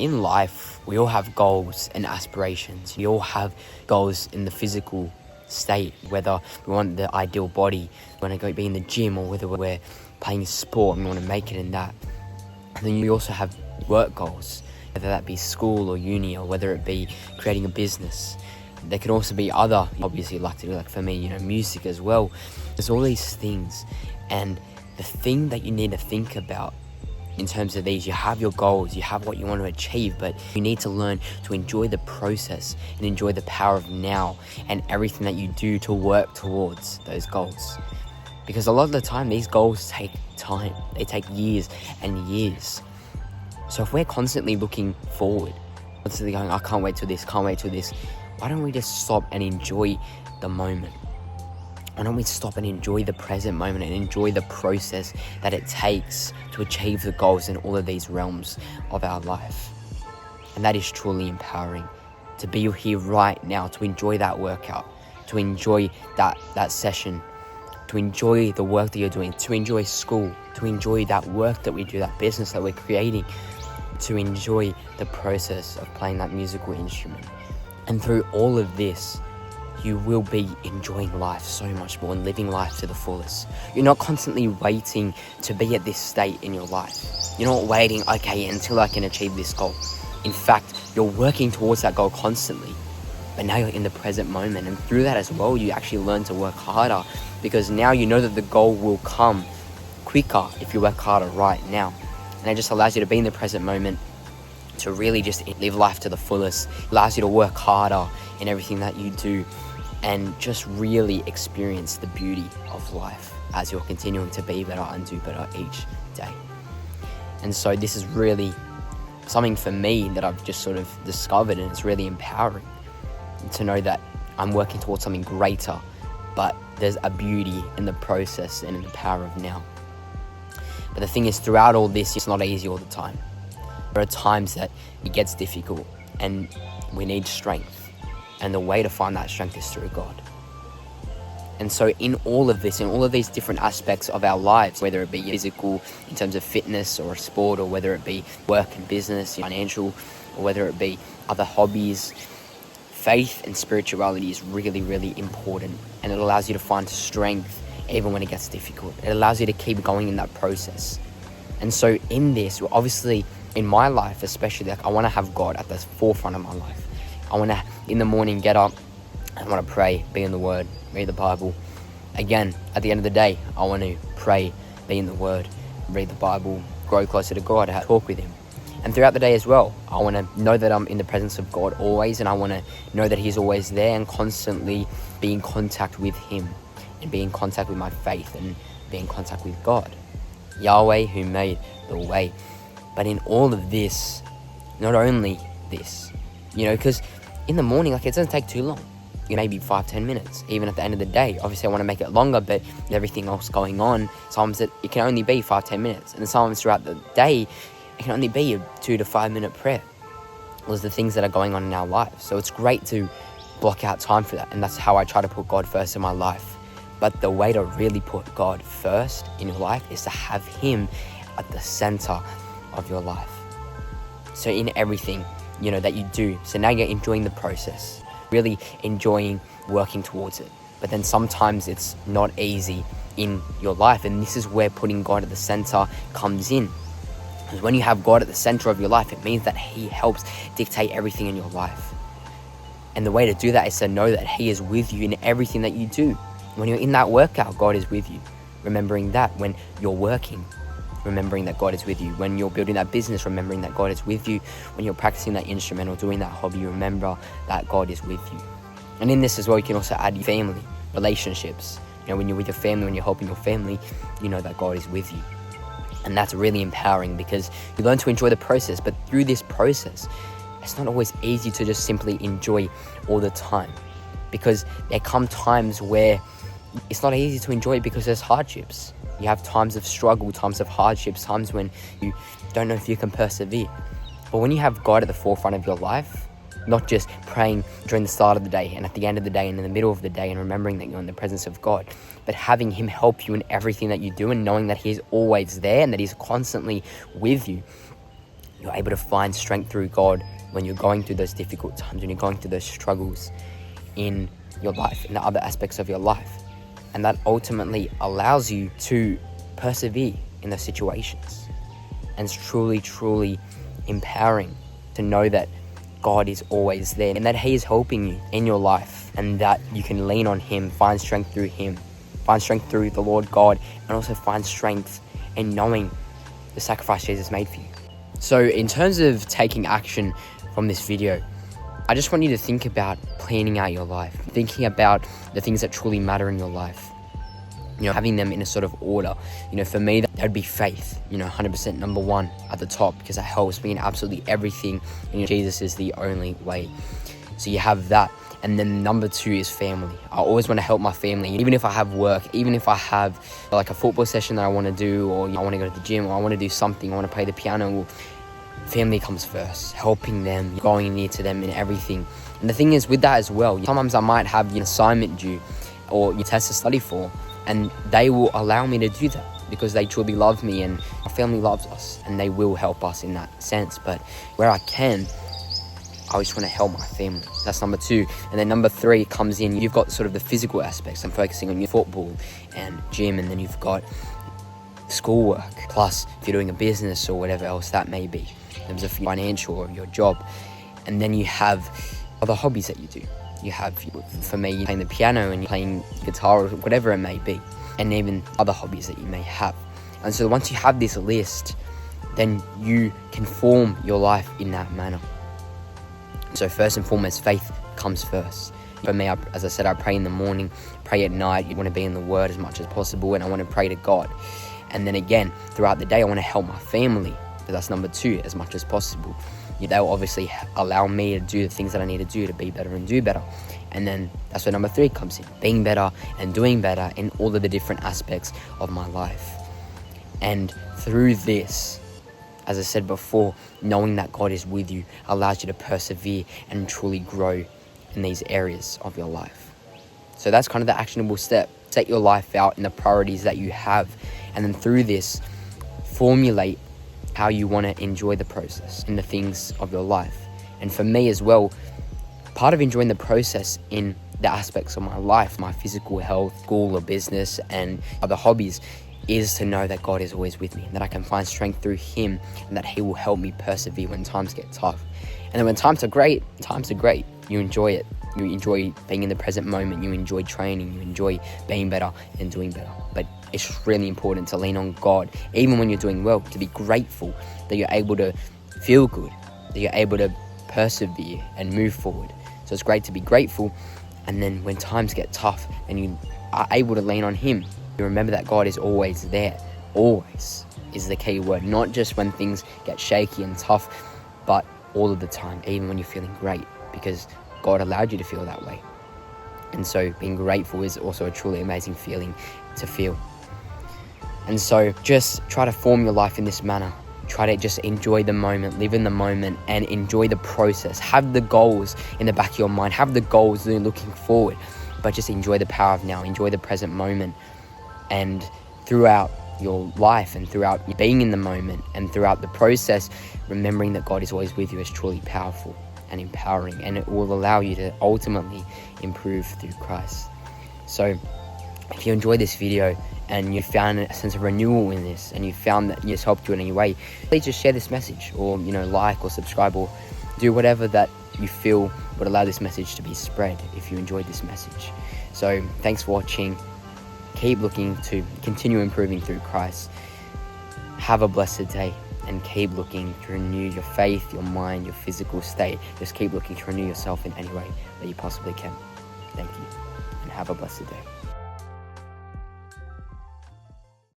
In life, we all have goals and aspirations. We all have goals in the physical state, whether we want the ideal body, we want to go be in the gym, or whether we're playing sport and we want to make it in that. And then you also have work goals, whether that be school or uni, or whether it be creating a business. There can also be other, obviously like to do, like for me, music as well. There's all these things, and the thing that you need to think about in terms of these, you have your goals, you have what you want to achieve, but you need to learn to enjoy the process and enjoy the power of now and everything that you do to work towards those goals. Because a lot of the time, these goals take time. They take years and years. So if we're constantly looking forward, constantly going, I can't wait till this, why don't we just stop and enjoy the moment? Why don't we stop and enjoy the present moment and enjoy the process that it takes to achieve the goals in all of these realms of our life? And that is truly empowering, to be here right now, to enjoy that workout, to enjoy that session, to enjoy the work that you're doing, to enjoy school, to enjoy that work that we do, that business that we're creating, to enjoy the process of playing that musical instrument. And through all of this, you will be enjoying life so much more and living life to the fullest. You're not constantly waiting to be at this state in your life. You're not waiting, okay, until I can achieve this goal. In fact, you're working towards that goal constantly. But now you're in the present moment. And through that as well, you actually learn to work harder, because now you know that the goal will come quicker if you work harder right now. And it just allows you to be in the present moment, to really just live life to the fullest. It allows you to work harder in everything that you do, and just really experience the beauty of life as you're continuing to be better and do better each day. And so this is really something for me that I've just sort of discovered, and it's really empowering to know that I'm working towards something greater, but there's a beauty in the process and in the power of now. But the thing is, throughout all this, it's not easy all the time. There are times that it gets difficult and we need strength. And the way to find that strength is through God. And so in all of this, in all of these different aspects of our lives, whether it be physical in terms of fitness or sport, or whether it be work and business, financial, or whether it be other hobbies, faith and spirituality is really, really important. And it allows you to find strength even when it gets difficult. It allows you to keep going in that process. And so in this, obviously in my life especially, I want to have God at the forefront of my life. I want to, in the morning, get up, I want to pray, be in the Word, read the Bible. Again, at the end of the day, I want to pray, be in the Word, read the Bible, grow closer to God, talk with Him. And throughout the day as well, I want to know that I'm in the presence of God always, and I want to know that He's always there, and constantly be in contact with Him, and be in contact with my faith, and be in contact with God. Yahweh, who made the way. But in all of this, not only this, because in the morning, it doesn't take too long. Maybe 5-10 minutes, even at the end of the day. Obviously, I want to make it longer, but with everything else going on, sometimes it can only be 5-10 minutes. And sometimes throughout the day, it can only be a 2 to 5 minute prayer. Those are the things that are going on in our lives. So it's great to block out time for that. And that's how I try to put God first in my life. But the way to really put God first in your life is to have Him at the center of your life. So in everything, that you do. So now you're enjoying the process, really enjoying working towards it. But then sometimes it's not easy in your life. And this is where putting God at the center comes in. Because when you have God at the center of your life, it means that He helps dictate everything in your life. And the way to do that is to know that He is with you in everything that you do. When you're in that workout, God is with you. Remembering that when you're working, remembering that God is with you. When you're building that business, remembering that God is with you. When you're practicing that instrument or doing that hobby, remember that God is with you. And in this as well, you can also add your family, relationships. When you're with your family, when you're helping your family, you know that God is with you. And that's really empowering, because you learn to enjoy the process. But through this process, it's not always easy to just simply enjoy all the time. Because there come times where it's not easy to enjoy it, because there's hardships. You have times of struggle, times of hardships, times when you don't know if you can persevere. But when you have God at the forefront of your life, not just praying during the start of the day and at the end of the day and in the middle of the day and remembering that you're in the presence of God, but having Him help you in everything that you do, and knowing that He's always there and that He's constantly with you, You're able to find strength through God when you're going through those difficult times, when you're going through those struggles in your life, in the other aspects of your life. And that ultimately allows you to persevere in those situations. And it's truly, truly empowering to know that God is always there and that He is helping you in your life, and that you can lean on Him, find strength through Him, find strength through the Lord God, and also find strength in knowing the sacrifice Jesus made for you. So in terms of taking action from this video, I just want you to think about planning out your life, thinking about the things that truly matter in your life, having them in a sort of order. For me, that would be faith, 100% number one at the top, because that helps me in absolutely everything. Jesus is the only way. So you have that. And then number two is family. I always want to help my family, even if I have work, even if I have like a football session that I want to do, or I want to go to the gym, or I want to do something, I want to play the piano. Family comes first, helping them, going near to them in everything. And the thing is with that as well, sometimes I might have an assignment due or your test to study for, and they will allow me to do that because they truly love me, and my family loves us, and they will help us in that sense. But where I can, I just want to help my family. That's number two. And then number three comes in, you've got sort of the physical aspects. I'm focusing on your football and gym, and then you've got schoolwork, plus if you're doing a business or whatever else that may be, in terms of financial or your job. And then you have other hobbies that you do. You have, for me, you're playing the piano and you're playing guitar or whatever it may be, and even other hobbies that you may have. And so once you have this list, then you can form your life in that manner. So first and foremost, faith comes first. For me, as I said, I pray in the morning, pray at night. You want to be in the Word as much as possible, and I want to pray to God. And then again, throughout the day, I want to help my family. So that's number two, as much as possible. They'll obviously allow me to do the things that I need to do to be better and do better. And then that's where number three comes in, being better and doing better in all of the different aspects of my life. And through this, as I said before, knowing that God is with you allows you to persevere and truly grow in these areas of your life. So that's kind of the actionable step. Set your life out in the priorities that you have, and then through this, formulate how you want to enjoy the process in the things of your life. And for me as well, part of enjoying the process in the aspects of my life, my physical health, school or business, and other hobbies, is to know that God is always with me, and that I can find strength through Him, and that He will help me persevere when times get tough. And then when times are great, you enjoy it. You enjoy being in the present moment. You enjoy training. You enjoy being better and doing better. But it's really important to lean on God, even when you're doing well, to be grateful that you're able to feel good, that you're able to persevere and move forward. So it's great to be grateful. And then when times get tough and you are able to lean on Him, you remember that God is always there. Always is the key word. Not just when things get shaky and tough, but all of the time, even when you're feeling great, because God allowed you to feel that way. And so being grateful is also a truly amazing feeling to feel. And so just try to form your life in this manner. Try to just enjoy the moment, live in the moment, and enjoy the process. Have the goals in the back of your mind. Have the goals looking forward, but just enjoy the power of now. Enjoy the present moment. And throughout your life and throughout being in the moment and throughout the process, remembering that God is always with you is truly powerful and empowering, and it will allow you to ultimately improve through Christ. So if you enjoyed this video and you found a sense of renewal in this, and you found that it's helped you in any way, please just share this message, or like or subscribe, or do whatever that you feel would allow this message to be spread if you enjoyed this message. So thanks for watching. Keep looking to continue improving through Christ. Have a blessed day, and keep looking to renew your faith, your mind, your physical state. Just keep looking to renew yourself in any way that you possibly can. Thank you, and have a blessed day.